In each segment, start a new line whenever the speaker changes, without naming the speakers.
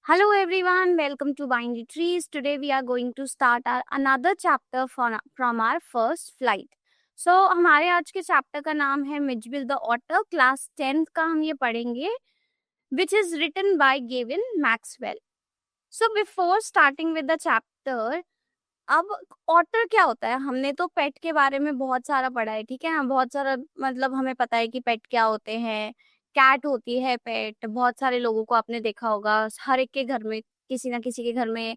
Hello everyone, welcome to Binary Trees. Today we are going to start our another chapter from our first flight. So हमारे आज के chapter का नाम है Mijbil the otter, class 10th का हम ये पढ़ेंगे, which is written by Gavin Maxwell. So before starting with the chapter, अब ऑटर क्या होता है? हमने तो पेट के बारे में बहुत सारा पढ़ा है, ठीक है ना? बहुत सारा मतलब हमें पता है कि पेट क्या होते हैं। कैट होती है पेट, बहुत सारे लोगों को आपने देखा होगा, हर एक के घर में, किसी ना किसी के घर में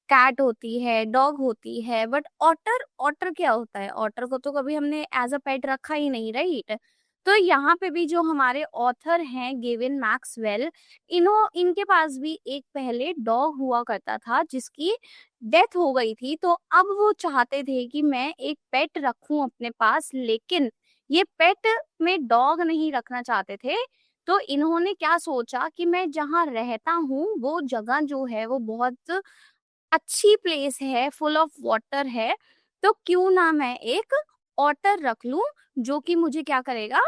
कैट होती है, डॉग होती है। बट ऑटर ऑटर क्या होता है? ऑटर को तो कभी हमने एज अ पेट रखा ही नहीं, राइट? तो यहाँ पे भी जो हमारे ऑथर हैं गेविन मैक्सवेल, इनके पास भी एक पहले डॉग हुआ करता था जिसकी डेथ हो गई थी। तो अब वो चाहते थे कि मैं एक पेट रखूं अपने पास, लेकिन ये पेट में डॉग नहीं रखना चाहते थे। तो इन्होंने क्या सोचा कि मैं जहाँ रहता हूँ वो जगह जो है वो बहुत अच्छी प्लेस है, फुल ऑफ वाटर है, तो क्यों ना मैं एक ऑटर रख लूं जो कि मुझे क्या करेगा,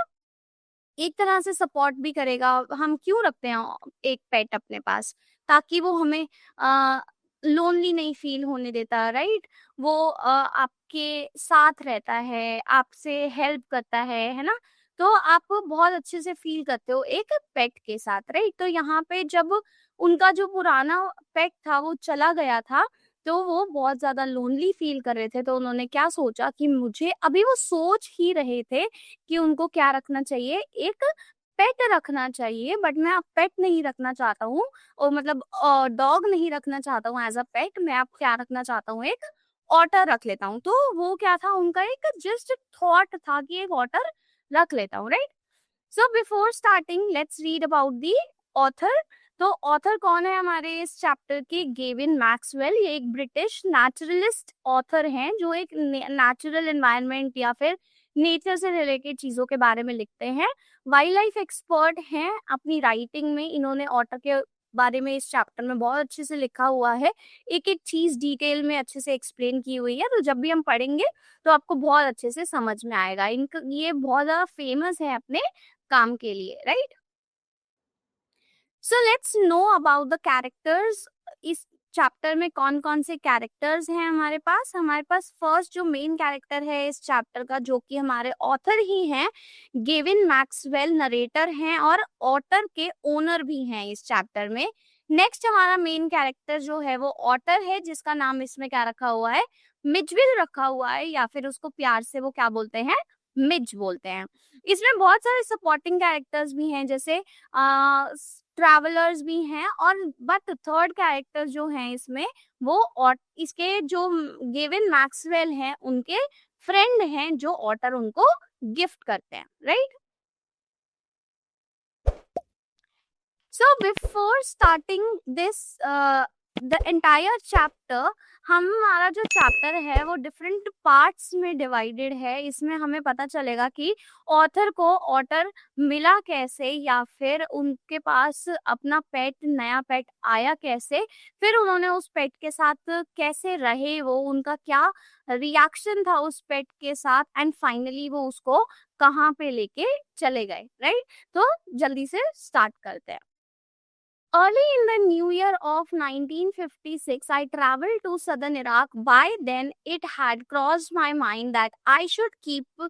एक तरह से सपोर्ट भी करेगा। हम क्यों रखते हैं एक पेट अपने पास? ताकि वो हमें लोनली नहीं फील होने देता, राइट? वो आपके साथ रहता है, आपसे हेल्प करता है ना? तो आप बहुत अच्छे से फील करते हो एक पेट के साथ, राइट? तो यहाँ पे जब उनका जो पुराना पेट था वो चला गया था, तो वो बहुत ज्यादा लोनली फील कर रहे थे। तो उन्होंने क्या सोचा कि मुझे, अभी वो सोच ही रहे थे कि उनको क्या रखना चाहिए, एक पेट रखना चाहिए। बट मैं अब पेट नहीं रखना चाहता हूँ, और मतलब डॉग नहीं रखना चाहता हूँ एज अ पेट। मैं अब क्या रखना चाहता हूँ, एक ऑटर रख लेता हूँ। तो वो क्या था, उनका एक जस्ट थॉट था कि एक ऑटर रख लेता हूँ, right? So before starting let's read about the author. तो ऑथर कौन है हमारे इस चैप्टर के? Gavin Maxwell. ये एक ब्रिटिश नेचुरलिस्ट ऑथर हैं जो एक नेचुरल एनवायरनमेंट या फिर नेचर से रिलेटेड चीजों के बारे में लिखते हैं। वाइल्ड लाइफ एक्सपर्ट हैं। अपनी राइटिंग में इन्होंने ऑटर के बारे में इस चैप्टर में बहुत अच्छे से लिखा हुआ है, एक एक चीज डिटेल में अच्छे से एक्सप्लेन की हुई है। तो जब भी हम पढ़ेंगे तो आपको बहुत अच्छे से समझ में आएगा। इनका ये बहुत ज्यादा फेमस है अपने काम के लिए, right? So let's know about the characters. इस चैप्टर में कौन कौन से कैरेक्टर्स हैं हमारे पास? हमारे पास फर्स्ट जो मेन कैरेक्टर है इस चैप्टर का, जो कि हमारे ऑथर ही हैं, गेविन मैक्सवेल नरेटर हैं और ऑटर के ओनर भी हैं इस चैप्टर में। नेक्स्ट हमारा मेन कैरेक्टर जो है वो ऑटर है, जिसका नाम इसमें क्या रखा हुआ है, मिजविल रखा हुआ है, या फिर उसको प्यार से वो क्या बोलते हैं, मिज बोलते हैं। इसमें बहुत सारे सपोर्टिंग कैरेक्टर्स भी हैं, जैसे ट्रैवलर्स भी हैं, और बट थर्ड कैरेक्टर जो हैं इसमें वो, और इसके जो गेविन मैक्सवेल हैं उनके फ्रेंड हैं जो ऑटर उनको गिफ्ट करते हैं, right? So before starting this the entire chapter, हमारा जो चैप्टर है वो डिफरेंट पार्ट्स में डिवाइडेड है। इसमें हमें पता चलेगा कि ऑथर को ऑटर मिला कैसे, या फिर उनके पास अपना पेट, नया पेट आया कैसे, फिर उन्होंने उस पेट के साथ कैसे रहे, वो उनका क्या रिएक्शन था उस पेट के साथ, एंड फाइनली वो उसको कहाँ पे लेके चले गए, राइट? तो जल्दी से स्टार्ट करते हैं। Early in the new year of 1956, I traveled to southern Iraq. By then, it had crossed my mind that I should keep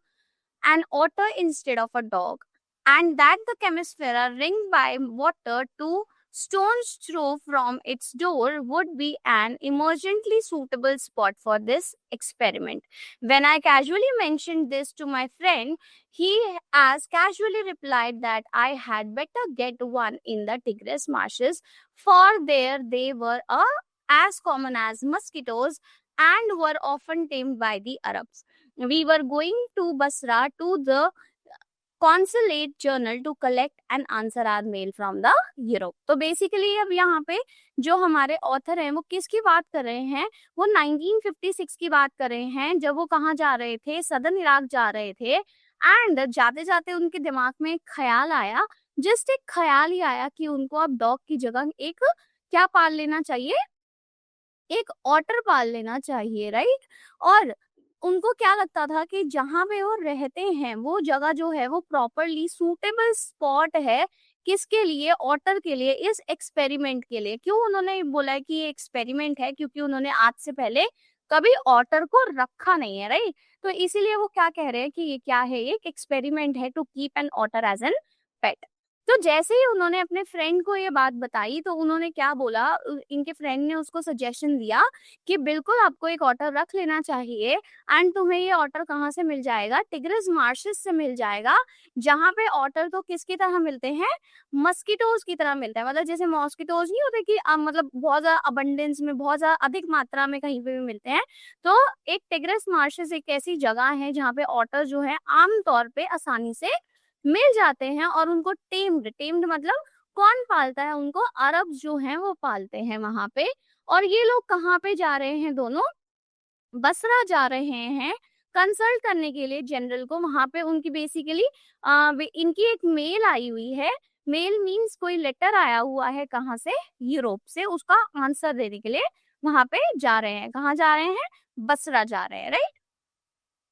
an otter instead of a dog, and that the chemisphere ringed by water to stone's throw from its door would be an emergently suitable spot for this experiment. When I casually mentioned this to my friend, he as casually replied that I had better get one in the Tigris marshes, for there they were as common as mosquitoes and were often tamed by the Arabs. We were going to Basra to the consulate general to collect and answer our mail from the Europe. तो basically अब यहाँ पे जो हमारे author हैं वो किसकी बात कर रहे हैं, वो 1956 की बात कर रहे हैं, जब वो कहाँ जा रहे थे, सदर्न इराक जा रहे थे। एंड जाते जाते उनके दिमाग में एक ख्याल आया, जस्ट एक ख्याल ही आया कि उनको अब डॉग की जगह एक क्या पाल लेना चाहिए, एक ऑटर पाल लेना चाहिए, राइट? और उनको क्या लगता था कि जहाँ पे वो रहते हैं वो जगह जो है वो प्रॉपरली सूटेबल स्पॉट है किसके लिए? ऑटर के लिए, इस एक्सपेरिमेंट के लिए। क्यों उन्होंने बोला है कि ये एक्सपेरिमेंट है? क्योंकि उन्होंने आज से पहले कभी ऑटर को रखा नहीं है, राइट? तो इसीलिए वो क्या कह रहे हैं कि ये क्या है, एक एक्सपेरिमेंट है to keep an otter as a pet. तो जैसे ही उन्होंने अपने फ्रेंड को ये बात बताई तो उन्होंने क्या बोला, इनके फ्रेंड ने उसको सजेशन दिया कि बिल्कुल आपको एक ऑटर रख लेना चाहिए। एंड तुम्हें ये ऑटर कहाँ से मिल जाएगा? टिग्रिस मार्शेस से मिल जाएगा, जहाँ पे ऑटर तो किसकी तरह मिलते हैं? मस्किटोज की तरह मिलता है। मतलब जैसे मॉस्किटोज नहीं होते कि मतलब बहुत ज्यादा अबंडेंस में, बहुत ज्यादा अधिक मात्रा में कहीं पे भी मिलते हैं। तो एक टिग्रिस मार्शेस एक ऐसी जगह है जहाँ पे ऑटर जो है आमतौर पे आसानी से मिल जाते हैं, और उनको टेम्ड, टेम्ड मतलब कौन पालता है उनको? अरब जो हैं वो पालते हैं वहां पे। और ये लोग कहाँ पे जा रहे हैं? दोनों बसरा जा रहे हैं कंसल्ट करने के लिए जनरल को। वहां पे उनकी बेसिकली इनकी एक मेल आई हुई है। मेल मींस कोई लेटर आया हुआ है, कहाँ से? यूरोप से। उसका आंसर देने के लिए वहां पे जा रहे हैं। कहाँ जा रहे हैं? बसरा जा रहे हैं, right?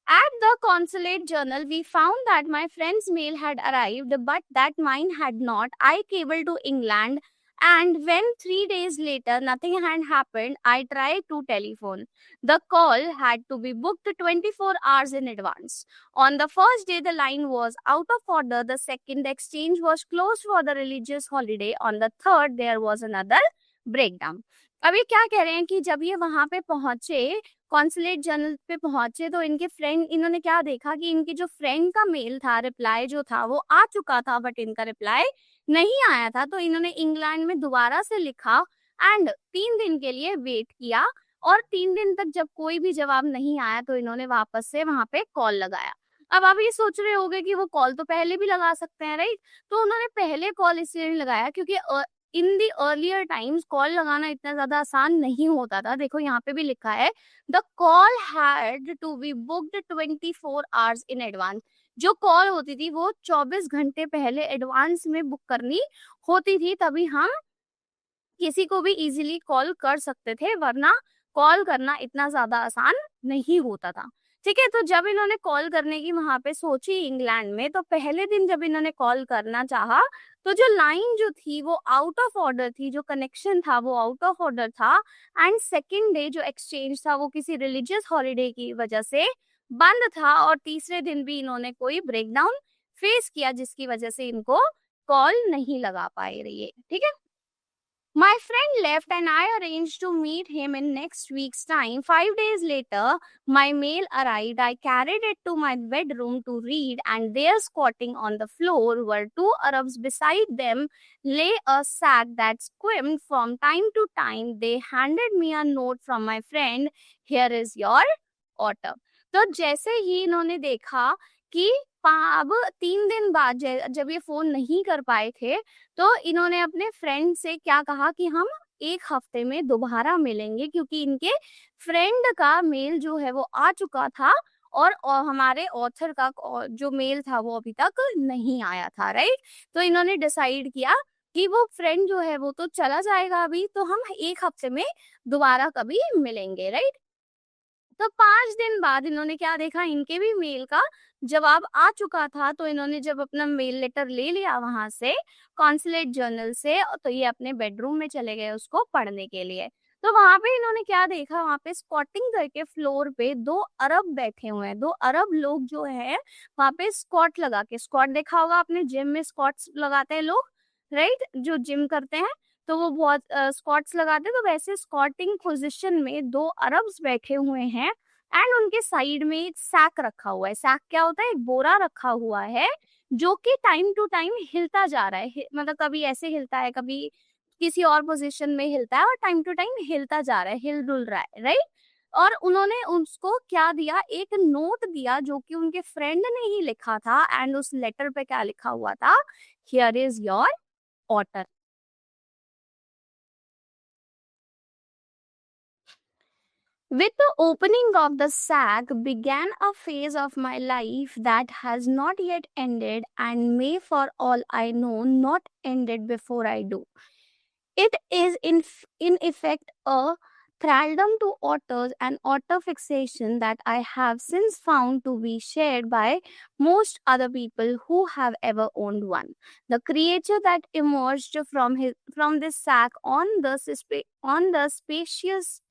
At the consulate journal, we found that my friend's mail had arrived, but that mine had not. I cabled to England, and when 3 days later nothing had happened, I tried to telephone. The call had to be booked 24 hours in advance. On the first day, the line was out of order. The second, the exchange was closed for the religious holiday. On the third, there was another breakdown. अब ये क्या कह रहे हैं कि जब ये वहां पे पहुंचे, कॉन्सुलेट जनरल पे पहुंचे, तो इनके फ्रेंड, इन्होंने क्या देखा कि इनके जो फ्रेंड का मेल था, रिप्लाई जो था वो आ चुका था, बट इनका रिप्लाई नहीं आया था। तो इन्होंने इंग्लैंड में दोबारा से लिखा एंड 3 दिन के लिए वेट किया, और 3 दिन तक जब कोई भी जवाब नहीं आया तो इन्होंने वापस से वहां पे कॉल लगाया। अब आप ये सोच रहे होंगे कि वो कॉल तो पहले भी लगा सकते हैं, राइट? तो उन्होंने पहले कॉल इसलिए नहीं लगाया क्योंकि इन दी अर्लियर टाइम्स कॉल लगाना इतना ज्यादा आसान नहीं होता था। देखो यहाँ पे भी लिखा है, the call had to be booked 24 hours in advance. जो कॉल होती थी वो 24 घंटे पहले एडवांस में बुक करनी होती थी, तभी हम किसी को भी इजीली कॉल कर सकते थे, वरना कॉल करना इतना ज्यादा आसान नहीं होता था। ठीक है, तो जब इन्होंने कॉल करने की वहां पे सोची इंग्लैंड में, तो पहले दिन जब इन्होंने कॉल करना चाहा तो जो लाइन जो थी वो आउट ऑफ ऑर्डर थी, जो कनेक्शन था वो आउट ऑफ ऑर्डर था। एंड सेकेंड डे जो एक्सचेंज था वो किसी रिलीजियस हॉलीडे की वजह से बंद था, और तीसरे दिन भी इन्होंने कोई ब्रेकडाउन फेस किया जिसकी वजह से इनको कॉल नहीं लगा पाए रही है। ठीक है, my friend left and I arranged to meet him in next week's time. 5 days later, my mail arrived. I carried it to my bedroom to read, and there, squatting on the floor, were two Arabs. Beside them lay a sack that squirmed from time to time. They handed me a note from my friend. Here is your order. तो जैसे ही इन्होंने देखा कि अब 3 दिन बाद जब ये फोन नहीं कर पाए थे, तो इन्होंने अपने फ्रेंड से क्या कहा कि हम 1 हफ्ते में दोबारा मिलेंगे, क्योंकि इनके फ्रेंड का मेल जो है वो आ चुका था, और हमारे ऑथर का जो मेल था वो अभी तक नहीं आया था, राइट? तो इन्होंने डिसाइड किया कि वो फ्रेंड जो है वो तो चला जाएगा अभी, तो हम 1 हफ्ते में दोबारा कभी मिलेंगे, राइट? तो 5 दिन बाद इन्होंने क्या देखा, इनके भी मेल का जवाब आ चुका था। तो इन्होंने जब अपना मेल लेटर ले लिया वहां से, कॉन्सुलेट जर्नल से, तो ये अपने बेडरूम में चले गए उसको पढ़ने के लिए। तो वहां पे इन्होंने क्या देखा, वहां पे स्क्वाटिंग करके फ्लोर पे 2 अरब बैठे हुए हैं। 2 अरब लोग जो है वहां पे स्क्वाट लगा के, स्क्वाट देखा होगा आपने, जिम में स्क्वाट्स लगाते हैं लोग, राइट? जो जिम करते हैं तो वो बहुत स्क्वाट्स लगाते हैं। तो वैसे स्क्वाटिंग पोजीशन में 2 अरब्स बैठे हुए हैं, एंड उनके साइड में एक सैक रखा हुआ है। सैक क्या होता है? एक बोरा रखा हुआ है जो कि टाइम टू टाइम हिलता जा रहा है। मतलब कभी ऐसे हिलता है, कभी किसी और पोजीशन में हिलता है, और टाइम टू टाइम हिलता जा रहा है, हिल डुल रहा है, राइट? और उन्होंने उसको क्या दिया, एक नोट दिया जो कि उनके फ्रेंड ने ही लिखा था। एंड उस लेटर पे क्या लिखा हुआ था? Here is your order. With the opening of the sack began a phase of my life that has not yet ended and may, for all I know, not ended before I do. It is in effect a thraldom to otters and otter fixation that I have since found to be shared by most other people who have ever owned one. The creature that emerged from this sack on the spacious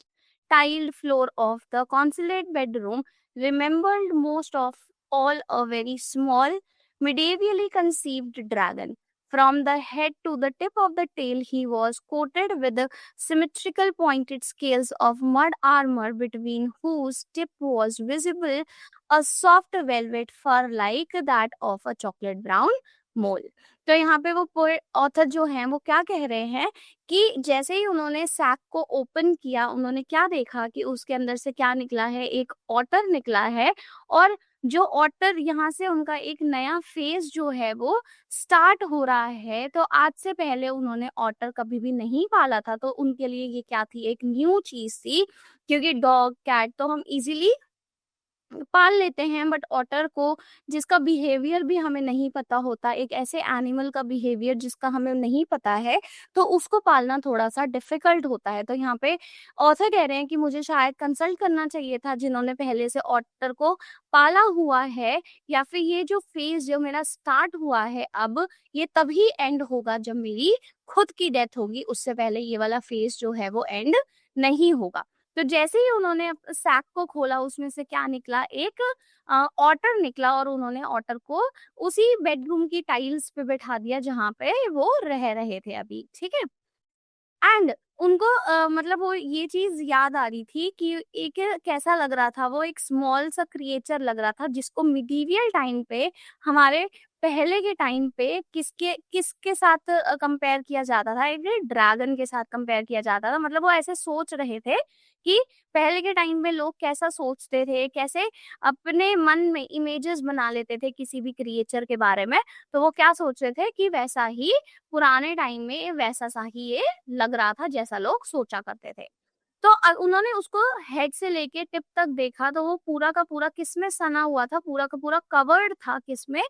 tiled floor of the consulate bedroom remembered most of all a very small, medievally conceived dragon. From the head to the tip of the tail, he was coated with the symmetrical pointed scales of mud armor, between whose tip was visible a soft velvet fur like that of a chocolate brown mole. तो यहाँ पे वो author जो हैं वो क्या कह रहे हैं कि जैसे ही उन्होंने सैक को ओपन किया, उन्होंने क्या देखा कि उसके अंदर से क्या निकला है, एक ऑटर निकला है। और जो ऑटर यहाँ से उनका एक नया फेज जो है वो स्टार्ट हो रहा है। तो आज से पहले उन्होंने ऑटर कभी भी नहीं पाला था, तो उनके लिए ये क्या थी, एक न्यू चीज थी। क्योंकि डॉग कैट तो हम इजीली पाल लेते हैं, बट ऑटर को, जिसका बिहेवियर भी हमें नहीं पता होता, एक ऐसे एनिमल का बिहेवियर जिसका हमें नहीं पता है, तो उसको पालना थोड़ा सा डिफिकल्ट होता है। तो यहाँ पे ऑथर कह रहे हैं कि मुझे शायद कंसल्ट करना चाहिए था जिन्होंने पहले से ऑटर को पाला हुआ है, या फिर ये जो फेज जो मेरा स्टार्ट हुआ है अब, ये तभी एंड होगा जब मेरी खुद की डेथ होगी, उससे पहले ये वाला फेज जो है वो एंड नहीं होगा। तो जैसे ही उन्होंने सैक को खोला, उसमें से क्या निकला, एक ऑटर निकला, और उन्होंने ऑटर को उसी बेडरूम की टाइल्स पे बैठा दिया जहाँ पे वो रह रहे थे अभी, ठीक है। एंड उनको मतलब वो ये चीज याद आ रही थी कि एक कैसा लग रहा था, वो एक स्मॉल सा क्रिएचर लग रहा था जिसको मिडीवियल टाइम पे, हमारे पहले के टाइम पे किसके किसके साथ कंपेयर किया जाता था, एक ड्रैगन के साथ कंपेयर किया जाता था। मतलब वो ऐसे सोच रहे थे कि पहले के टाइम में लोग कैसा सोचते थे, कैसे अपने मन में इमेजेस बना लेते थे किसी भी क्रिएचर के बारे में। तो वो क्या सोच रहे थे कि वैसा ही पुराने टाइम में वैसा सा ही ये लग रहा था जैसा लोग सोचा करते थे। तो उन्होंने उसको हेड से लेके टिप तक देखा, तो वो पूरा का पूरा किसमें सना हुआ था, पूरा का पूरा कवर्ड था किसमें,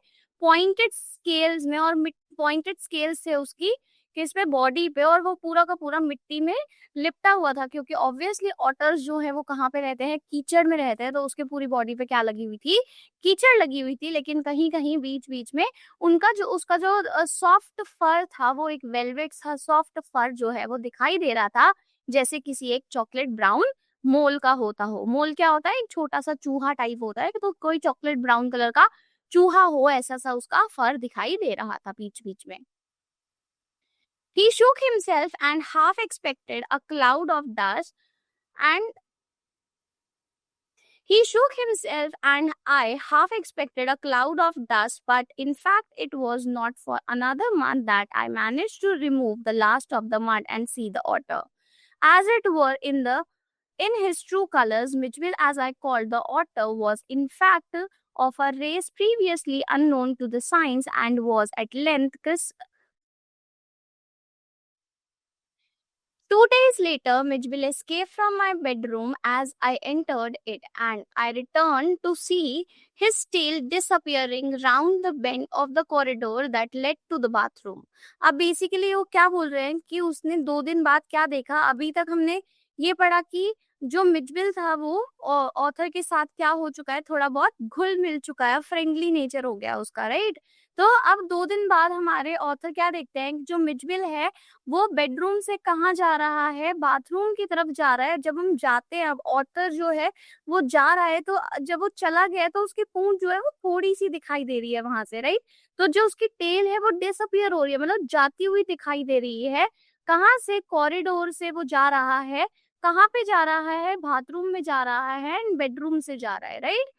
पॉइंटेड स्केल्स में। और पॉइंटेड स्केल्स थे उसकी किस पे, बॉडी पे, और वो पूरा का पूरा मिट्टी में लिपटा हुआ था। क्योंकि ऑब्वियसली ऑटर्स जो है वो कहाँ पे रहते हैं, कीचड़ में रहते हैं, तो उसके पूरी बॉडी पे क्या लगी हुई थी, कीचड़ लगी हुई थी। लेकिन कहीं कहीं बीच बीच में उसका जो सॉफ्ट फर था, वो एक वेलवेट सा सॉफ्ट फर जो है वो दिखाई दे रहा था, जैसे किसी एक चॉकलेट ब्राउन मोल का होता हो। मोल क्या होता है, एक छोटा सा चूहा टाइप होता है, तो कोई चॉकलेट ब्राउन कलर का चूहा हो, ऐसा सा उसका फर दिखाई दे रहा था बीच बीच में। He shook himself and half expected a cloud of dust, and he shook himself and I half expected a cloud of dust, but in fact it was not for another month that I managed to remove the last of the mud and see the otter, as it were, in his true colors. Mitchell, as I called the otter, was in fact of a race previously unknown to the science, and was at length 2 days later, Mitchell escaped from my bedroom as I entered it, and I returned to see his tail disappearing round the bend of the corridor that led to the bathroom. अब basically वो क्या बोल रहे हैं कि उसने 2 दिन बाद क्या देखा। अभी तक हमने ये पढ़ा कि जो मिचबिल था वो ऑथर के साथ क्या हो चुका है, थोड़ा बहुत घुल मिल चुका है, फ्रेंडली नेचर हो गया उसका, राइट। तो अब 2 दिन बाद हमारे ऑथर क्या देखते हैं कि जो मिचबिल है वो बेडरूम से कहाँ जा रहा है, बाथरूम की तरफ जा रहा है। जब हम जाते हैं, अब ऑथर जो है वो जा रहा है, तो जब वो चला गया तो उसकी पूंछ जो है वो थोड़ी सी दिखाई दे रही है वहां से, राइट। तो जो उसकी टेल है वो डिसअपियर हो रही है, मतलब जाती हुई दिखाई दे रही है। कहाँ से, कॉरिडोर से वो जा रहा है, कहाँ पे जा रहा है, बाथरूम में जा रहा है एंड बेडरूम से जा रहा है, right.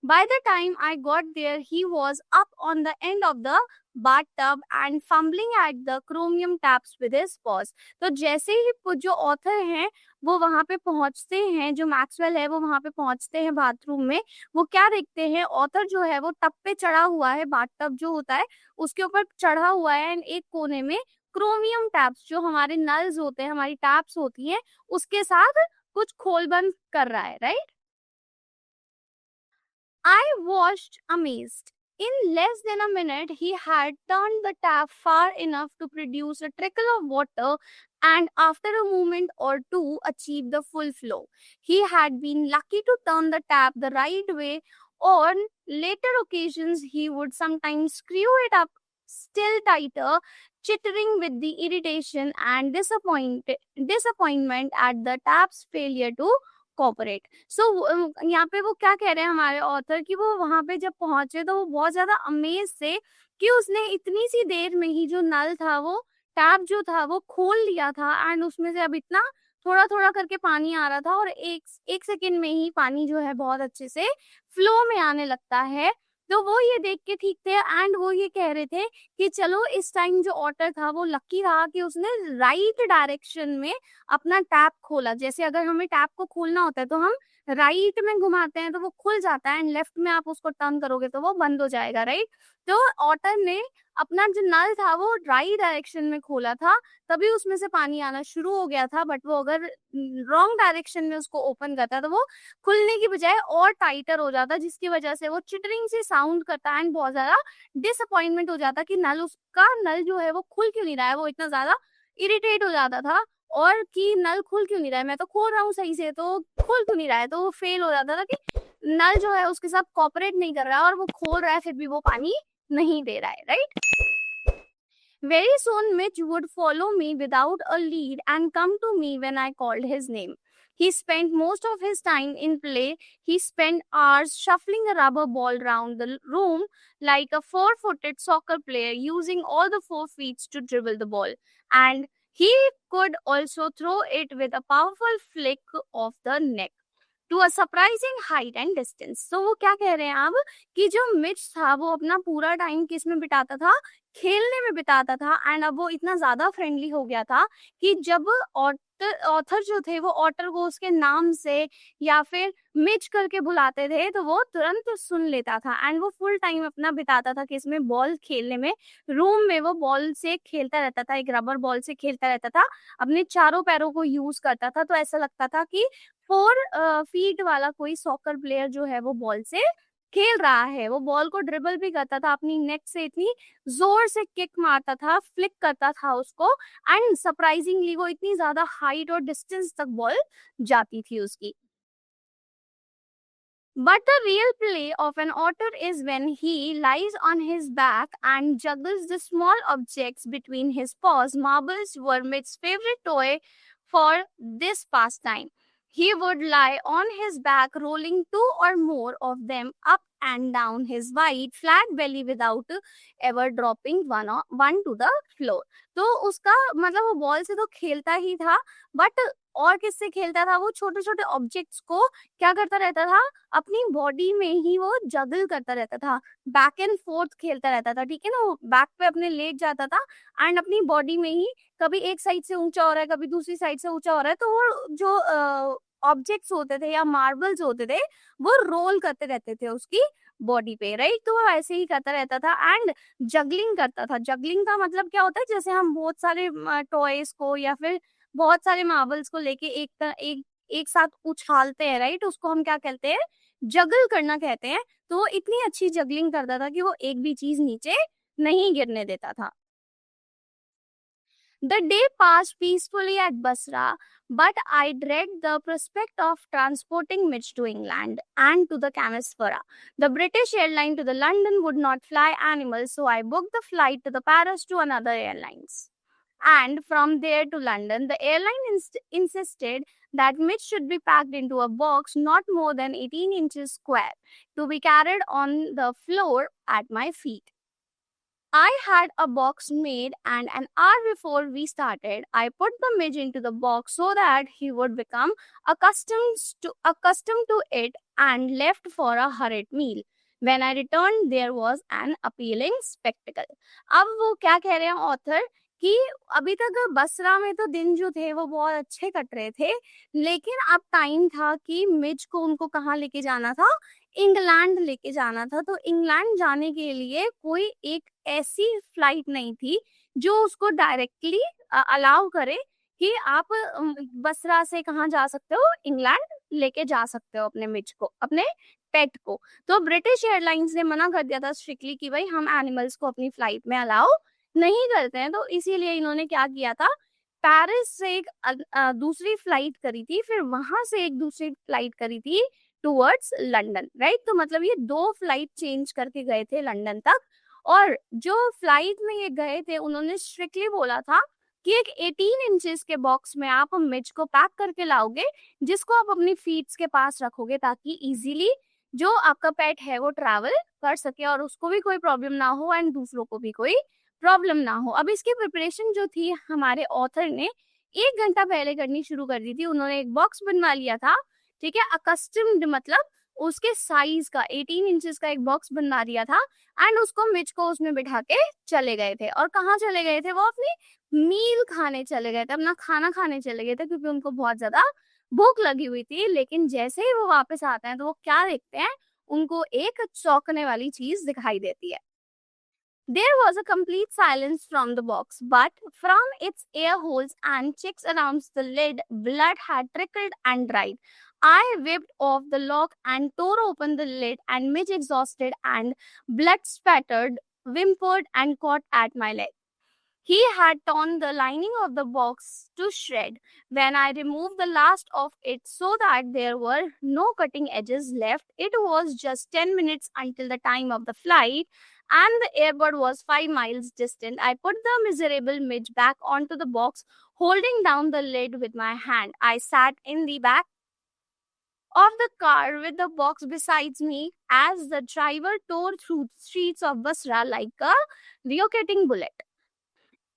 By the time I got there, he was up on the end of the bathtub and fumbling at the chromium taps with his paws. तो जैसे ही जो ऑथर हैं वो वहां पे पहुंचते हैं, जो मैक्सवेल है वो वहां पे पहुंचते हैं बाथरूम में, वो क्या देखते हैं, ऑथर जो है वो टब पे चढ़ा हुआ है, बाथटब जो होता है उसके ऊपर चढ़ा हुआ है, एंड एक कोने में क्रोमियम टैप्स, जो हमारे नल्स होते हैं, हमारी टैप्स होती हैं, उसके साथ कुछ खोल बंद कर रहा है, right. I watched amazed. In less than a minute, he had turned the tap far enough to produce a trickle of water and after a moment or two achieved the full flow. He had been lucky to turn the tap the right way. On later occasions, he would sometimes screw it up still tighter, chittering with the irritation and disappointment at the tap's failure to cooperate. So यहाँ पे वो क्या कह रहे हैं हमारे author कि वो वहां पे जब पहुंचे तो वो बहुत ज्यादा अमेज थे कि उसने इतनी सी देर में ही जो नल था वो टैप जो था वो खोल लिया था एंड उसमें से अब इतना थोड़ा थोड़ा करके पानी आ रहा था और एक सेकंड में ही पानी जो है बहुत अच्छे से फ्लो में आने लगता है। तो वो ये देख के ठीक थे एंड वो ये कह रहे थे कि चलो इस टाइम जो ऑटर था वो लकी रहा कि उसने राइट डायरेक्शन में अपना टैप खोला। जैसे अगर हमें टैप को खोलना होता है तो हम राइट में घुमाते हैं तो वो खुल जाता है एंड लेफ्ट में आप उसको टर्न करोगे तो वो बंद हो जाएगा, राइट। तो ऑटर ने अपना जो नल था वो राइट डायरेक्शन में खोला था, तभी उसमें से पानी आना शुरू हो गया था। बट वो अगर रॉन्ग डायरेक्शन में उसको ओपन करता तो वो खुलने की बजाय और टाइटर हो जाता, जिसकी वजह से वो चिटरिंग से साउंड करता एंड बहुत ज्यादा डिसअपॉइंटमेंट हो जाता कि उसका नल जो है वो खुल क्यों नहीं रहा है। वो इतना ज्यादा इरिटेट हो जाता था और कि नल खुल क्यों नहीं रहा है, मैं तो खोल रहा हूँ सही से तो खुल क्यों नहीं रहा है। तो वो फेल हो जाता था कि नल जो है उसके साथ कॉपरेट नहीं कर रहा है और वो खोल रहा है फिर भी वो पानी नहीं दे रहा है, right. Very soon Mitch would follow me without a lead and come to me when I called his name. He spent most of his time in play. He spent hours shuffling a rubber ball round the room like a four-footed soccer player, using all the 4 feet to dribble the ball. And he could also throw it with a powerful flick of the neck to a surprising height and distance. तो वो क्या कह रहे हैं अब कि जो Mitch था वो अपना पूरा टाइम किस में बिताता था, खेलने में बिताता था एंड अब वो इतना ज्यादा फ्रेंडली हो गया था कि जब ऑथर जो थे वो ऑटर को उसके नाम से या फिर मिच करके बुलाते थे तो वो तुरंत सुन लेता था एंड वो फुल टाइम अपना बिताता था कि इसमें बॉल खेलने में। रूम में वो बॉल से खेलता रहता था, एक रबर बॉल से खेलता रहता था, अपने चारों पैरों को यूज करता था। तो ऐसा लगता था कि 4 फीट वाला कोई सॉकर प्लेयर जो है वो बॉल से खेल रहा है। वो बॉल को ड्रिबल भी करता था, अपनी नेक से इतनी जोर से किक मारता था, फ्लिक करता था उसको एंड सरप्राइजिंगली वो इतनी ज्यादा हाइट और डिस्टेंस तक बॉल जाती थी उसकी। But the real play of an otter is when he lies on his back and juggles the small objects between his paws. Marbles were Mitch's favorite toy for this pastime. He would lie on his back, rolling 2 or more of them up and down his wide, flat belly without ever dropping one to the floor. तो उसका मतलब वो ball से तो खेलता ही था but और किससे खेलता था, वो छोटे छोटे ऑब्जेक्ट्स को क्या करता रहता था, अपनी बॉडी में ही वो जगल करता रहता था, बैक एंड फोर्थ खेलता रहता था, ठीक है ना। वो बैक पे अपने लेट जाता था एंड अपनी बॉडी में ही कभी एक साइड से ऊंचा हो रहा है कभी दूसरी साइड से ऊंचा हो रहा है, तो वो जो ऑब्जेक्ट्स होते थे या मार्बल्स होते थे वो रोल करते रहते थे उसकी बॉडी पे, राइट। तो वो ऐसे ही करता रहता था एंड जगलिंग करता था। जगलिंग का मतलब क्या होता है, जैसे हम बहुत सारे टॉयज को या फिर बहुत सारे मार्बल्स को लेके एक साथ उछालते हैं, राइट, उसको हम क्या कहते हैं, जगल करना कहते हैं। तो वो इतनी अच्छी जगलिंग करता था कि वो एक भी चीज नीचे नहीं गिरने देता था। The day passed peacefully at Basra, but I dread the prospect of transporting Mitch to England and to the Camasphara. The British airline to the London would not fly animals, so I booked the flight to the Paris to another airlines. And from there to London, the airline insisted that Mitch should be packed into a box not more than 18 inches square to be carried on the floor at my feet. I had a box made, and an hour before we started, I put the midge into the box so that he would become accustomed to it and left for a hurried meal. When I returned, there was an appealing spectacle. अब वो क्या कह रहे हैं author कि अभी तक बसरा में तो दिन जो थे वो बहुत अच्छे कट रहे थे, लेकिन अब टाइम था कि मिज को उनको कहाँ लेके जाना था, इंग्लैंड लेके जाना था। तो इंग्लैंड जाने के लिए कोई एक ऐसी फ्लाइट नहीं थी जो उसको डायरेक्टली अलाउ करे कि आप बसरा से कहाँ जा सकते हो, इंग्लैंड लेके जा सकते हो अपने मिज को, अपने पेट को। तो ब्रिटिश एयरलाइंस ने मना कर दिया था स्ट्रिक्टली कि भाई हम एनिमल्स को अपनी फ्लाइट में अलाउ नहीं करते हैं। तो इसीलिए इन्होंने क्या किया था पेरिस से एक दूसरी फ्लाइट करी थी, फिर वहां से एक दूसरी फ्लाइट करी थी टुवर्ड्स लंदन, राइट। तो मतलब ये 2 फ्लाइट चेंज करके गए थे लंदन तक। और जो फ्लाइट में ये गए थे उन्होंने स्ट्रिक्टली बोला था कि एक 18 इंचेस के बॉक्स में आप मिर्च को पैक करके लाओगे, जिसको आप अपनी फीट्स के पास रखोगे ताकि इजीली जो आपका पेट है वो ट्रैवल कर सके और उसको भी कोई प्रॉब्लम ना हो एंड दूसरों को भी कोई प्रॉब्लम ना हो। अब इसकी प्रिपरेशन जो थी हमारे ऑथर ने 1 घंटा पहले करनी शुरू कर दी थी। उन्होंने एक बॉक्स बनवा लिया था, ठीक है, अकस्टम्ड मतलब उसके साइज का 18 इंचेस का एक बॉक्स बनवा दिया था एंड उसको मिर्च को उसमें बिठा के चले गए थे। और कहाँ चले गए थे? वो अपनी मील खाने चले गए थे, अपना खाना खाने चले गए थे, क्योंकि उनको बहुत ज्यादा भूख लगी हुई थी। लेकिन जैसे ही वो वापस आते हैं तो वो क्या देखते हैं? उनको एक चौंकने वाली चीज दिखाई देती है। There was a complete silence from the box, but from its air holes and checks around the lid, blood had trickled and dried. I whipped off the lock and tore open the lid, and Midge, exhausted and blood spattered, whimpered and caught at my leg. He had torn the lining of the box to shreds when I removed the last of it so that there were no cutting edges left. It was just 10 minutes until the time of the flight, and the airport was 5 miles distant. I put the miserable Midge back onto the box, holding down the lid with my hand. I sat in the back of the car with the box beside me as the driver tore through the streets of Basra like a rocket bullet.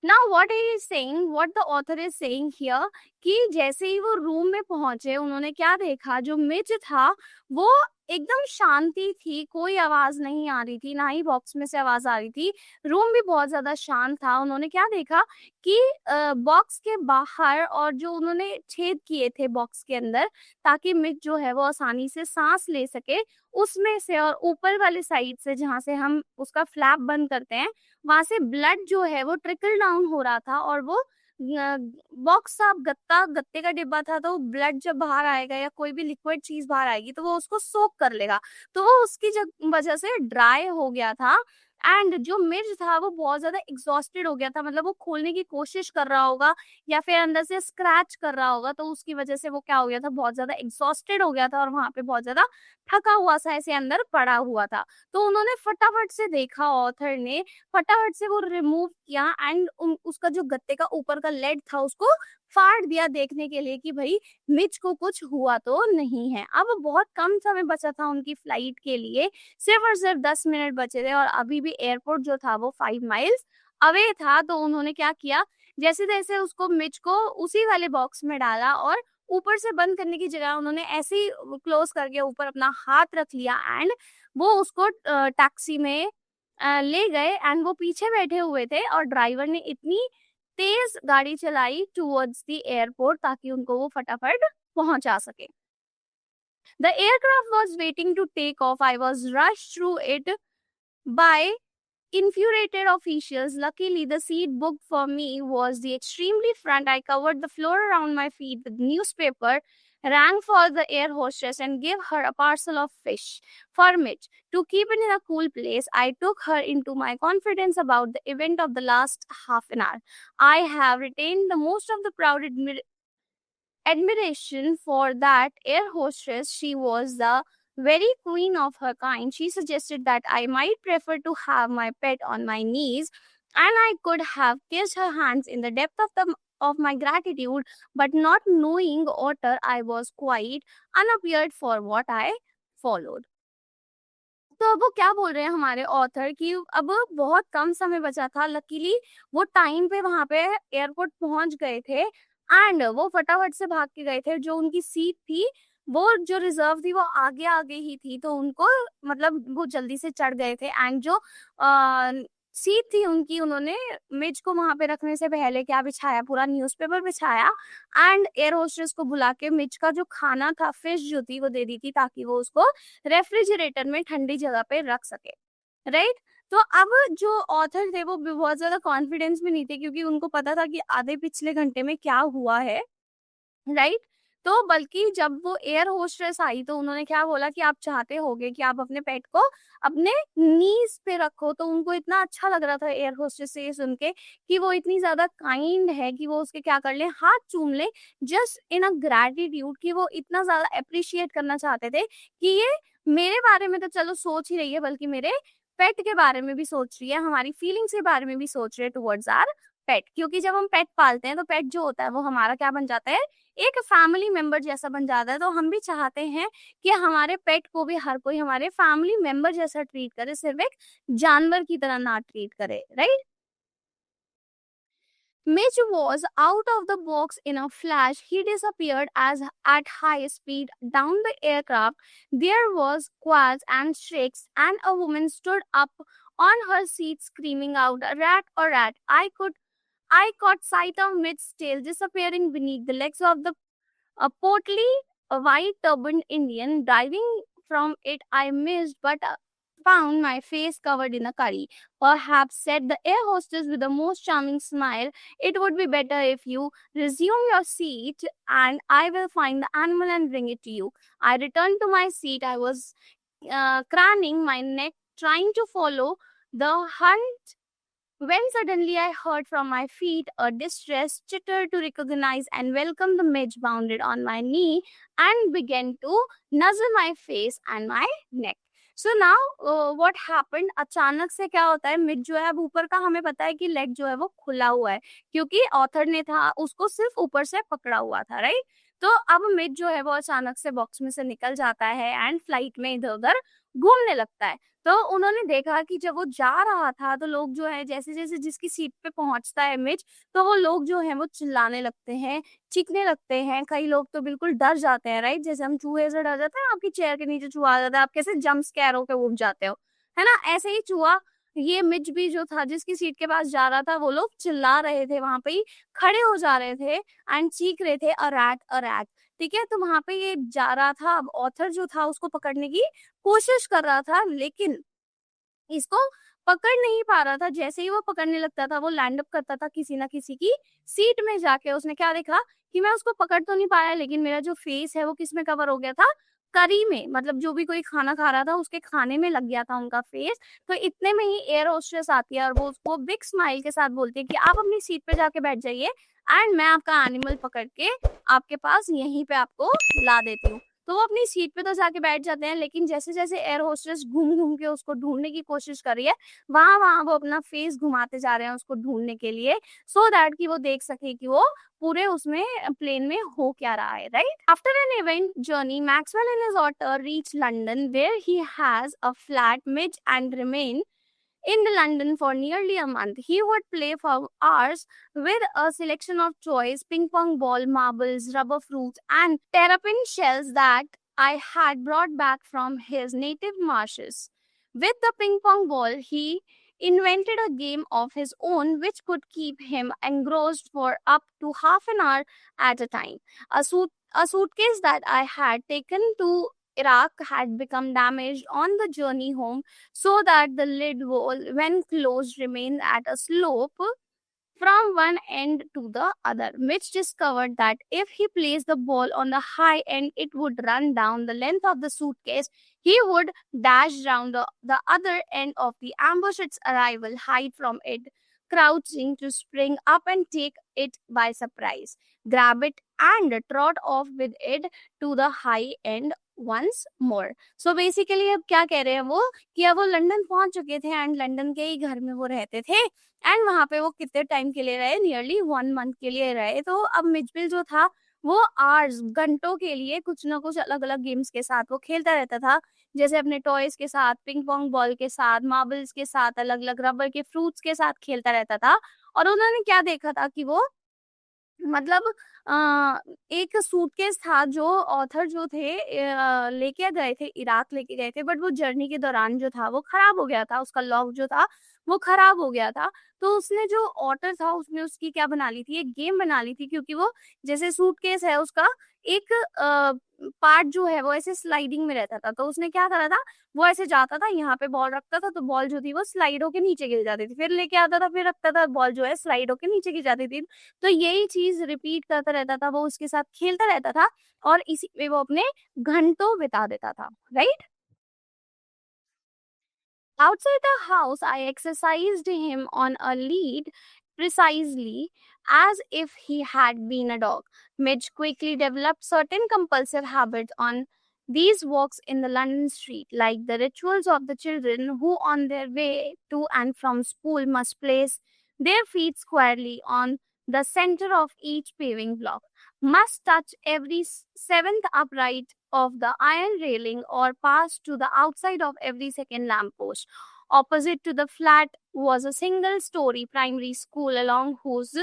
Now what he is saying, what the author is saying here, कि जैसे ही वो room में पहुंचे उन्होंने क्या देखा? जो मिर्च था वो एकदम शांति थी, कोई आवाज नहीं आ रही थी, ना ही बॉक्स में से आवाज आ रही थी, रूम भी बहुत ज्यादा शांत था। उन्होंने क्या देखा कि बॉक्स के बाहर और जो उन्होंने छेद किए थे बॉक्स के अंदर ताकि मिर्च जो है वो आसानी से सांस ले सके, उसमें से और ऊपर वाले साइड से जहाँ से हम उसका फ्लैप बंद करते हैं वहां से ब्लड जो है वो ट्रिकल डाउन हो रहा था। और वो बॉक्स साफ गत्ते का डिब्बा था, तो ब्लड जब बाहर आएगा या कोई भी लिक्विड चीज बाहर आएगी तो वो उसको सोक कर लेगा, तो वो उसकी वजह से ड्राई हो गया था। एंड जो मिर्च था वो बहुत ज्यादा एग्जॉस्टेड हो गया था, मतलब वो खोलने की कोशिश कर रहा होगा या फिर अंदर से स्क्रैच कर रहा होगा, तो उसकी वजह से वो क्या हो गया था? बहुत ज्यादा एग्जॉस्टेड हो गया था और वहां पे बहुत ज्यादा थका हुआ सा ऐसे अंदर पड़ा हुआ था। तो उन्होंने फटाफट से देखा, ऑथर ने फटाफट से वो रिमूव किया एंड उसका जो गत्ते का ऊपर का लेड था उसको फाड़ दिया देखने के लिए कि भाई मिच को कुछ हुआ तो नहीं है। अब बहुत कम समय बचा था उनकी फ्लाइट के लिए, सिर्फ और सिर्फ 10 मिनट बचे थे और अभी भी एयरपोर्ट जो था वो 5 माइल्स अवे था। तो उन्होंने क्या किया? जैसे तैसे उसको मिच को उसी वाले बॉक्स में डाला और ऊपर से बंद करने की जगह उन्होंने ऐसे ही क्लोज करके ऊपर अपना हाथ रख लिया एंड वो उसको टैक्सी में ले गए एंड वो पीछे बैठे हुए थे और ड्राइवर ने इतनी तेज गाड़ी चलाई टुवर्ड्स द एयरपोर्ट ताकि उनको वो फटाफट पहुंचा सके। The aircraft was waiting to take off. I was rushed through it by infuriated officials. Luckily, the seat booked for me was the extremely front. I covered the floor around my feet with newspaper, rang for the air hostess, and gave her a parcel of fish for Mitch. To keep it in a cool place, I took her into my confidence about the event of the last half an hour. I have retained the most of the proud admiration for that air hostess. She was the very queen of her kind. She suggested that I might prefer to have my pet on my knees, and I could have kissed her hands in the depth of my gratitude, but not knowing Otter, I was quite unprepared for what I followed. तो अब वो क्या बोल रहे हैं हमारे author कि अब बहुत कम समय बचा था, लकीली वो टाइम पे वहां पे एयरपोर्ट पहुंच गए थे एंड वो फटाफट से भाग के गए थे। जो उनकी सीट थी वो जो रिजर्व थी वो आगे आगे ही थी, तो उनको मतलब वो जल्दी से चढ़ गए थे एंड जो सीट थी उनकी, उन्होंने मिर्च को वहां पे रखने से पहले क्या बिछाया? पूरा न्यूज़पेपर बिछाया एंड एयर होस्टेस को बुला के मिर्च का जो खाना था, फिश जो थी वो दे दी थी ताकि वो उसको रेफ्रिजरेटर में ठंडी जगह पे रख सके, राइट। तो अब जो ऑथर थे वो बहुत ज्यादा कॉन्फिडेंस में नहीं थे क्योंकि उनको पता था कि आधे पिछले घंटे में क्या हुआ है, राइट। तो बल्कि जब वो एयर होस्टेस आई तो उन्होंने क्या बोला कि आप चाहते होगे कि आप अपने पेट को अपने नीज पे रखो, तो उनको इतना अच्छा लग रहा था एयर होस्टेस से ये सुन के कि वो इतनी ज्यादा काइंड है कि वो उसके क्या कर ले, हाथ चूम ले, जस्ट इन अ ग्रैटिट्यूड, कि वो इतना ज्यादा अप्रिशिएट करना चाहते थे कि ये मेरे बारे में तो चलो सोच ही रही है, बल्कि मेरे पेट के बारे में भी सोच रही है, हमारी फीलिंग्स के बारे में भी सोच रही है टुवर्ड्स आवर पेट। क्योंकि जब हम पेट पालते हैं तो पेट जो होता है वो हमारा क्या बन जाता है, एक फैमिली मेंबर जैसा बन जाता है। तो हम भी चाहते हैं कि हमारे पेट को भी हर कोई हमारे फैमिली मेंबर जैसा ट्रीट करे, सिर्फ एक जानवर की तरह ना ट्रीट करे, right. Mitch was out of the box in a flash. He disappeared as at high speed down the aircraft. There was quads and shrieks, and a woman stood up on her seat screaming out, "A rat, a rat!" I caught sight of Mitch's tail disappearing beneath the legs of the portly white turbaned Indian. Diving from it, I missed, but found my face covered in a curry. "Perhaps," said the air hostess with the most charming smile, "it would be better if you resume your seat and I will find the animal and bring it to you." I returned to my seat. I was craning my neck, trying to follow the hunt, when suddenly I heard from my feet a distressed chitter to recognize and welcome. The midge bounded on my knee and began to nuzzle my face and my neck. So now what happened, अचानक से क्या होता है, mid जो है अब ऊपर का हमें पता है कि लेग जो है वो खुला हुआ है, क्योंकि ऑथर ने था उसको सिर्फ ऊपर से पकड़ा हुआ था, राइट। तो अब मिड जो है वो अचानक से बॉक्स में से निकल जाता है एंड फ्लाइट में इधर उधर घूमने लगता है। तो उन्होंने देखा कि जब वो जा रहा था तो लोग जो है जैसे-जैसे जिसकी सीट पे पहुँचता है मिच, तो वो लोग जो हैं वो चिल्लाने लगते हैं, चीखने लगते हैं, कई लोग तो बिल्कुल डर जाते हैं, राइट? जैसे हम चूहे से डर जाते हैं, आपकी चेयर के नीचे चूहा आ जाता है, आप कैसे जंप स्केयर होके उठ जाते हो, है ना? ऐसे ही चूहा, ये मिच भी जो था जिसकी सीट के पास जा रहा था, वो लोग चिल्ला रहे थे, वहाँ पे ही खड़े हो जा रहे थे एंड चीख रहे थे, "अ रैट, अ रैट।" ठीक है? तो वहाँ पे ये जा रहा था, अब ऑथर जो था उसको पकड़ने की कोशिश कर रहा था, लेकिन इसको पकड़ नहीं पा रहा था। जैसे ही वो पकड़ने लगता था, वो लैंड अप करता था किसी न किसी की सीट में जाके। उसने क्या देखा कि मैं उसको पकड़ तो नहीं पाया, लेकिन मेरा जो फेस है वो किसमें कवर हो गया था, करी में। मतलब जो भी कोई खाना खा रहा था उसके खाने में लग गया था उनका फेस। तो इतने में ही एयर होस्टेस आती है और वो उसको बिग स्माइल के साथ बोलती है कि आप अपनी सीट पे जाके बैठ जाइए एंड मैं आपका एनिमल पकड़ के आपके पास यहीं पे आपको ला देती हूँ। तो वो अपनी सीट पे तो जाके बैठ जाते हैं, लेकिन जैसे-जैसे एयर होस्टेस घूम-घूम के उसको ढूँढने की कोशिश कर रही है, वहाँ-वहाँ वो अपना फेस घुमाते जा रहे हैं उसको ढूँढने के लिए, सो दैट कि वो देख सके कि वो पूरे उसमें प्लेन में हो क्या रहा है, right? After an event journey, Maxwell and his daughter reach London, where he has a flat midge and remain in the London for nearly a month. He would play for hours with a selection of toys, ping pong ball, marbles, rubber fruits, and terrapin shells that I had brought back from his native marshes. With the ping pong ball, he invented a game of his own which could keep him engrossed for up to half an hour at a time. A suitcase that I had taken to Iraq had become damaged on the journey home, so that the lid wall, when closed, remained at a slope from one end to the other. Mitch discovered that if he placed the ball on the high end, it would run down the length of the suitcase. He would dash round the other end of the ambush its arrival, hide from it, crouching to spring up and take it by surprise, grab it, and trot off with it to the high end once more. So basically अब क्या कह रहे हैं वो कि अब वो London पहुंच चुके थे एंड लंदन के ही घर में वो रहते थे एंड वहां पे वो कितने टाइम के लिए रहे, नियरली 1 मंथ के लिए रहे। तो अब मिचबिल जो था वो आवर्स, घंटों के लिए कुछ ना कुछ अलग अलग गेम्स के साथ वो खेलता रहता था, जैसे अपने टॉयज के साथ, पिंग पोंग बॉल के साथ, मार्बल्स के साथ, अलग अलग रबर के फ्रूट्स के साथ खेलता रहता था। और उन्होंने क्या देखा था कि वो मतलब एक सूटकेस था जो ऑथर जो थे लेके गए थे, इराक लेके गए थे, बट वो जर्नी के दौरान जो था वो खराब हो गया था, उसका लॉक जो था वो खराब हो गया था। तो उसने जो ऑथर था उसने उसकी क्या बना ली थी, एक गेम बना ली थी, क्योंकि वो जैसे सूटकेस है उसका एक पार्ट जो है वो ऐसे स्लाइडिंग में रहता था, तो उसने क्या करा था, वो ऐसे जाता था, यहाँ पे बॉल रखता था, तो बॉल जो थी वो स्लाइड होके नीचे गिर जाती थी, फिर लेके आता था, फिर रखता था, बॉल जो है स्लाइड होके नीचे गिर जाती थी। तो यही चीज रिपीट करता रहता था, वो उसके साथ खेलता रहता था और इसी में वो अपने घंटों बिता देता था, right. Outside the house, I exercised him on a lead precisely as if he had been a dog. Midge quickly developed certain compulsive habits on these walks in the London street, like the rituals of the children who, on their way to and from school, must place their feet squarely on the center of each paving block, must touch every seventh upright of the iron railing or pass to the outside of every second lamppost. Opposite to the flat was a single story primary school along whose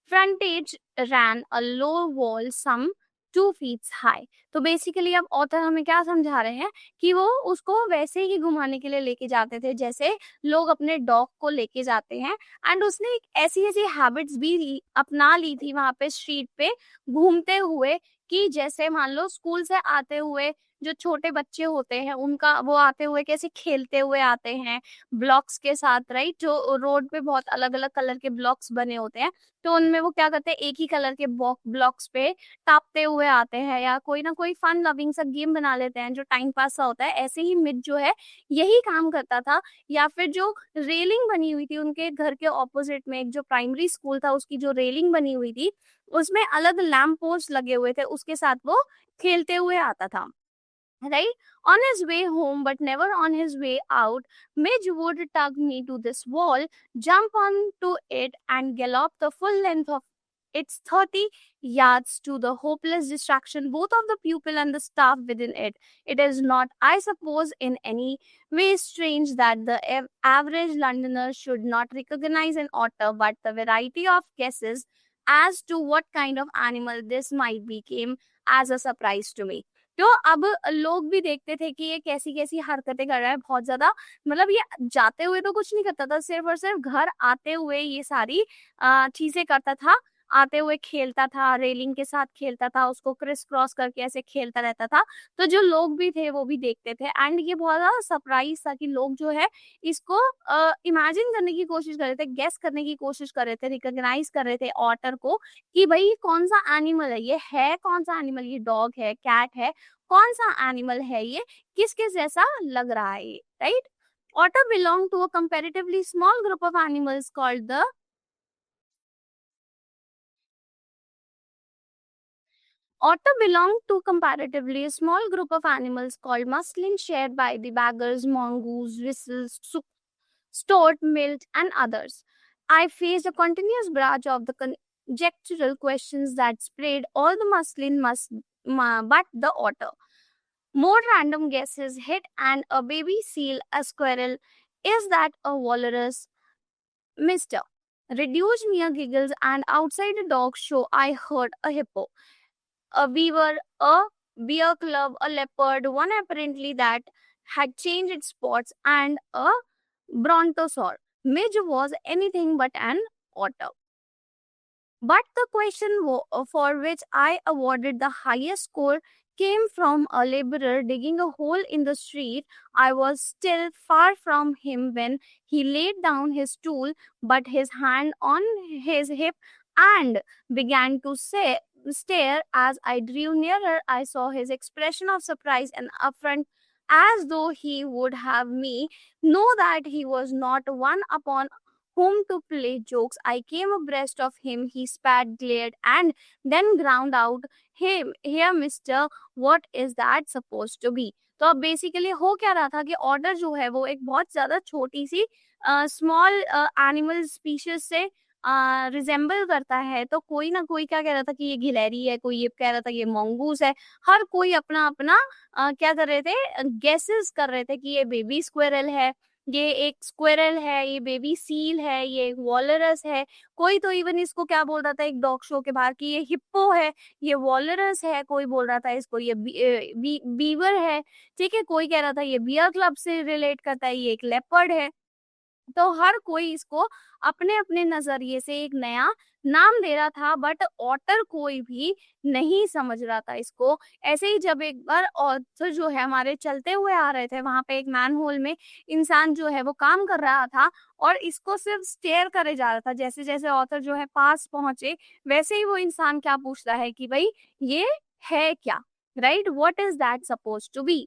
frontage ran a low wall some 2 feet high. तो basically अब author हमें क्या समझा रहे हैं कि वो उसको वैसे ही घुमाने के लिए लेके जाते थे जैसे लोग अपने डॉग को लेके जाते हैं, एंड उसने एक ऐसी ऐसी हैबिट्स भी अपना ली थी वहां पे स्ट्रीट पे घूमते हुए, कि जैसे मान लो स्कूल से आते हुए जो छोटे बच्चे होते हैं उनका वो आते हुए कैसे खेलते हुए आते हैं ब्लॉक्स के साथ, राइट, जो रोड पे बहुत अलग अलग कलर के ब्लॉक्स बने होते हैं, तो उनमें वो क्या करते हैं एक ही कलर के ब्लॉक्स पे टापते हुए आते हैं या कोई ना कोई फन लविंग सा गेम बना लेते हैं जो टाइम पास सा होता है। ऐसे ही मिड जो है यही काम करता था। या फिर जो रेलिंग बनी हुई थी उनके घर के ऑपोजिट में, एक जो प्राइमरी स्कूल था उसकी जो रेलिंग बनी हुई थी उसमें अलग लैंप पोस्ट लगे हुए थे, उसके साथ वो खेलते हुए आता था, right? On his way home, but never on his way out, Midge would tug me to this wall, jump onto it, and gallop the full length of its 30 yards to the hopeless distraction both of the pupil and the staff within it. It is not, I suppose, in any way strange that the average Londoner should not recognize an otter, but the variety of guesses as to what kind of animal this might be came as a surprise to me. तो अब लोग भी देखते थे कि ये कैसी-कैसी हरकतें कर रहा है, बहुत ज़्यादा मतलब ये जाते हुए तो कुछ नहीं करता था, सिर्फ़ और सिर्फ़ घर आते हुए ये सारी चीज़ें करता था। आते हुए खेलता था, रेलिंग के साथ खेलता था, उसको क्रिस क्रॉस करके ऐसे खेलता रहता था। तो जो लोग भी थे वो भी देखते थे, एंड ये बहुत ज़्यादा सरप्राइज़ था कि लोग जो है इसको इमेजिन करने की कोशिश कर रहे थे, गेस करने की कोशिश कर रहे थे, रिकॉग्नाइज़ कर रहे थे ऑटर को कि भई कौन-सा एनिमल है ये? है कौन-सा एनिमल? ये डॉग है, कैट है, कौन-सा एनिमल है ये? किस-किस जैसा लग रहा है ये, right? Otter belong to a comparatively small group of animals called the Otter belong to comparatively a small group of animals called muslin, shared by the baggers, mongoose, whistles, stoat, milt, and others. I faced a continuous barrage of the conjectural questions that sprayed all the muslin but the otter. More random guesses hit, and a baby seal, a squirrel. Is that a walrus? Mister. Reduced mere giggles, and outside a dog show, I heard a hippo, a beaver, a bear club, a leopard, one apparently that had changed its spots, and a brontosaur. Midge was anything but an otter. But the question for which I awarded the highest score came from a laborer digging a hole in the street. I was still far from him when he laid down his tool, but his hand on his hip, and began to stare. As I drew nearer, I saw his expression of surprise and affront, as though he would have me know that he was not one upon whom to play jokes. I came abreast of him. He spat, glared, and then ground out, "Hey, here, mister, what is that supposed to be?" तो अब basically हो क्या रहा था कि order जो है वो एक बहुत ज्यादा छोटी सी स्मॉल एनिमल स्पीशीज से रिजेंबल करता है, तो कोई ना कोई क्या कह रहा था कि ये गिलहरी है, कोई ये कह रहा था ये मंगूस है। हर कोई अपना अपना क्या कर रहे थे, गेसेस कर रहे थे कि ये बेबी स्क्विरल है, ये एक स्क्विरल है, ये बेबी सील है, ये एक वॉलरस है। कोई तो इवन इसको क्या बोल रहा था एक डॉग शो के बाहर कि ये हिप्पो है, ये वॉलरस है, कोई बोल रहा था इसको ये बीवर है, ठीक है, कोई कह रहा था ये बियर क्लब से रिलेट करता है, ये एक लेपर्ड है। तो हर कोई इसको अपने अपने नजरिए से एक नया नाम दे रहा था, बट ऑटर कोई भी नहीं समझ रहा था इसको। ऐसे ही जब एक बार ऑथर जो है हमारे चलते हुए आ रहे थे, वहां पे एक मैन होल में इंसान जो है वो काम कर रहा था और इसको सिर्फ स्टेयर करे जा रहा था। जैसे जैसे ऑथर जो है पास पहुंचे, वैसे ही वो इंसान क्या पूछता है कि भाई ये है क्या, right, what is that suppose to be.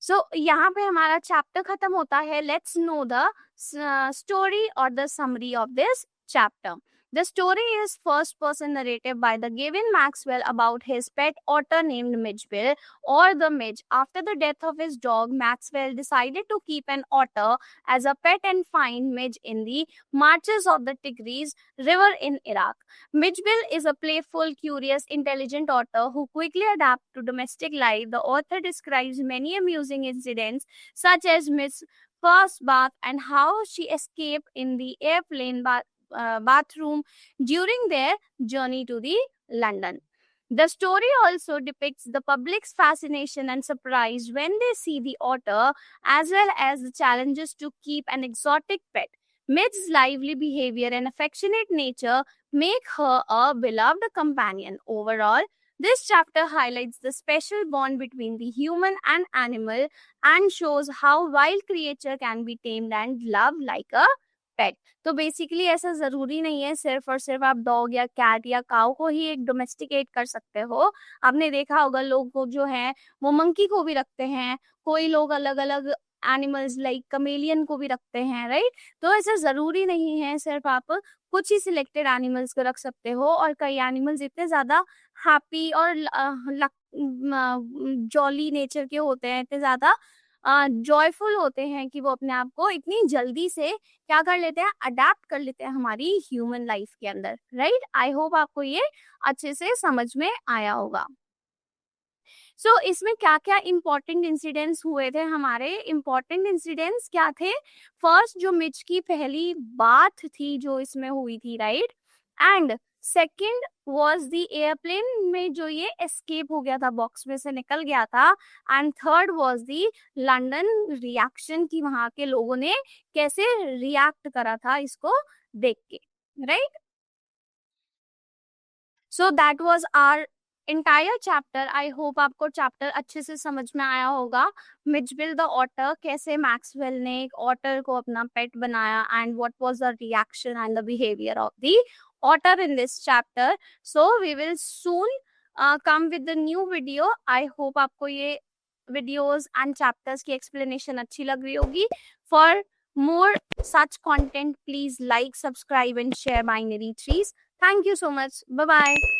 So यहाँ पे हमारा चैप्टर खत्म होता है। लेट्स नो द स्टोरी और the summary of this chapter. The story is first person narrative by the Gavin Maxwell about his pet otter named Midgebill, or the Midge. After the death of his dog, Maxwell decided to keep an otter as a pet and find Midge in the marches of the Tigris River in Iraq. Midgebill is a playful, curious, intelligent otter who quickly adapts to domestic life. The author describes many amusing incidents, such as Midge's first bath and how she escaped in the airplane bathroom during their journey to the London. The story also depicts the public's fascination and surprise when they see the otter, as well as the challenges to keep an exotic pet. Midge's lively behavior and affectionate nature make her a beloved companion. Overall, this chapter highlights the special bond between the human and animal and shows how wild creature can be tamed and loved like a pet. तो basically ऐसा जरूरी नहीं है सिर्फ और सिर्फ आप dog या कैट या काऊ को ही एक डोमेस्टिकेट कर सकते हो। आपने देखा होगा लोग को जो है वो मंकी को भी रखते हैं, कोई लोग अलग अलग एनिमल्स लाइक कमेलियन को भी रखते हैं, राइट। तो ऐसा जरूरी नहीं है सिर्फ आप कुछ ही सिलेक्टेड एनिमल्स को रख सकते हो, और कई एनिमल्स इतने ज्यादा हैप्पी और जॉली नेचर के होते हैं, इतने ज्यादा जॉयफुल होते हैं कि वो अपने आप को इतनी जल्दी से क्या कर लेते हैं, अडेप्ट कर लेते हैं हमारी ह्यूमन लाइफ के अंदर, राइट। आई होप आपको ये अच्छे से समझ में आया होगा। इसमें क्या क्या इंपॉर्टेंट इंसिडेंट्स हुए थे, हमारे इंपॉर्टेंट इंसिडेंट्स क्या थे। फर्स्ट जो मिच की पहली बात थी जो इसमें हुई थी, right. And second was the airplane में जो ये एस्केप हो गया था, बॉक्स में से निकल गया था। And third was the London reaction की वहां के लोगों ने कैसे रिएक्ट करा था इसको देख के, right. So that was our entire chapter. I hope आपको चैप्टर अच्छे से समझ में आया होगा। मिचबिल द ऑटर, कैसे मैक्सवेल ने एक ऑटर को अपना पेट बनाया, and what was the reaction and the behaviour of the otter in this chapter. So we will soon come with the new video. I hope आपको ये videos and chapters की explanation अच्छी लग रही होगी। For more such content, please like, subscribe and share Binary Trees. Thank you so much. Bye bye.